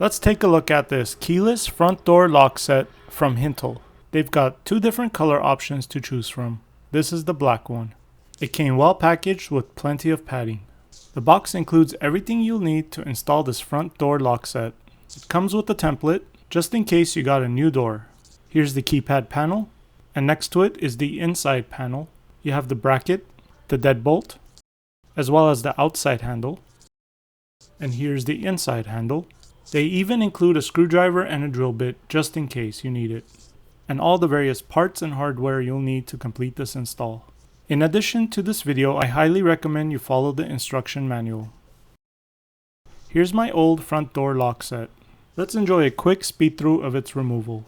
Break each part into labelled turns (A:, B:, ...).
A: Let's take a look at this keyless front door lock set from HEANTLE. They've got two different color options to choose from. This is the black one. It came well packaged with plenty of padding. The box includes everything you'll need to install this front door lock set. It comes with a template, just in case you got a new door. Here's the keypad panel, and next to it is the inside panel. You have the bracket, the deadbolt, as well as the outside handle. And here's the inside handle. They even include a screwdriver and a drill bit just in case you need it, and all the various parts and hardware you'll need to complete this install. In addition to this video, I highly recommend you follow the instruction manual. Here's my old front door lock set. Let's enjoy a quick speed through of its removal.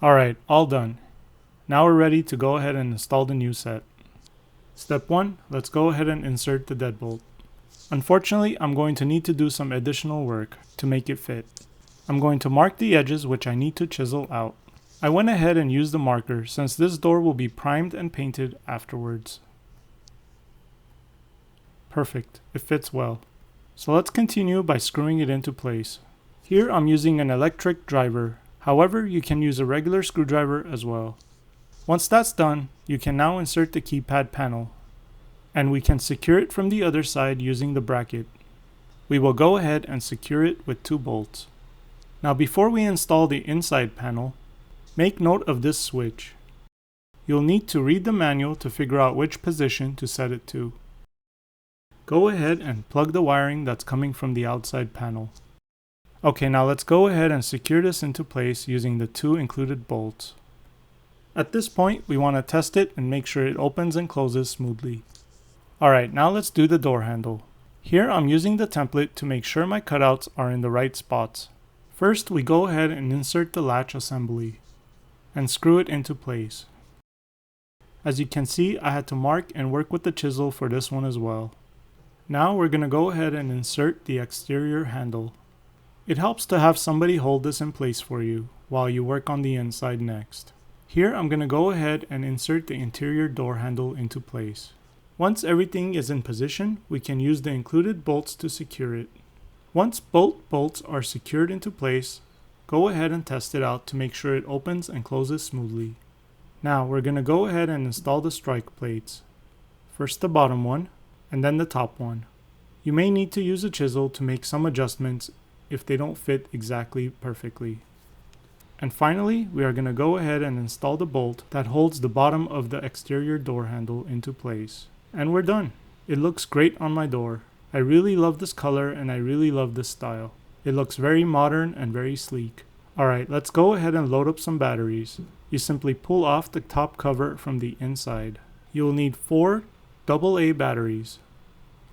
A: Alright, all done. Now we're ready to go ahead and install the new set. Step 1, let's go ahead and insert the deadbolt. Unfortunately, I'm going to need to do some additional work to make it fit. I'm going to mark the edges which I need to chisel out. I went ahead and used the marker since this door will be primed and painted afterwards. Perfect, it fits well. So let's continue by screwing it into place. Here I'm using an electric driver. However, you can use a regular screwdriver as well. Once that's done, you can now insert the keypad panel, and we can secure it from the other side using the bracket. We will go ahead and secure it with 2 bolts. Now before we install the inside panel, make note of this switch. You'll need to read the manual to figure out which position to set it to. Go ahead and plug the wiring that's coming from the outside panel. Okay, now let's go ahead and secure this into place using the 2 included bolts. At this point, we want to test it and make sure it opens and closes smoothly. Alright, now let's do the door handle. Here I'm using the template to make sure my cutouts are in the right spots. First, we go ahead and insert the latch assembly and screw it into place. As you can see, I had to mark and work with the chisel for this one as well. Now we're going to go ahead and insert the exterior handle. It helps to have somebody hold this in place for you while you work on the inside next. Here I'm going to go ahead and insert the interior door handle into place. Once everything is in position, we can use the included bolts to secure it. Once both bolts are secured into place, go ahead and test it out to make sure it opens and closes smoothly. Now we're going to go ahead and install the strike plates. First the bottom one, and then the top one. You may need to use a chisel to make some adjustments if they don't fit exactly perfectly. And finally, we are going to go ahead and install the bolt that holds the bottom of the exterior door handle into place. And we're done. It looks great on my door. I really love this color and I really love this style. It looks very modern and very sleek. Alright, let's go ahead and load up some batteries. You simply pull off the top cover from the inside. You will need 4 AA batteries.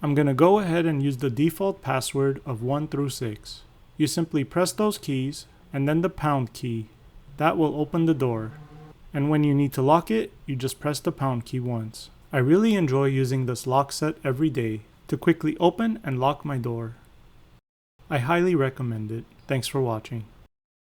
A: I'm going to go ahead and use the default password of 1 through 6. You simply press those keys and then the pound key. That will open the door. And when you need to lock it, you just press the pound key once. I really enjoy using this lock set every day to quickly open and lock my door. I highly recommend it. Thanks for watching.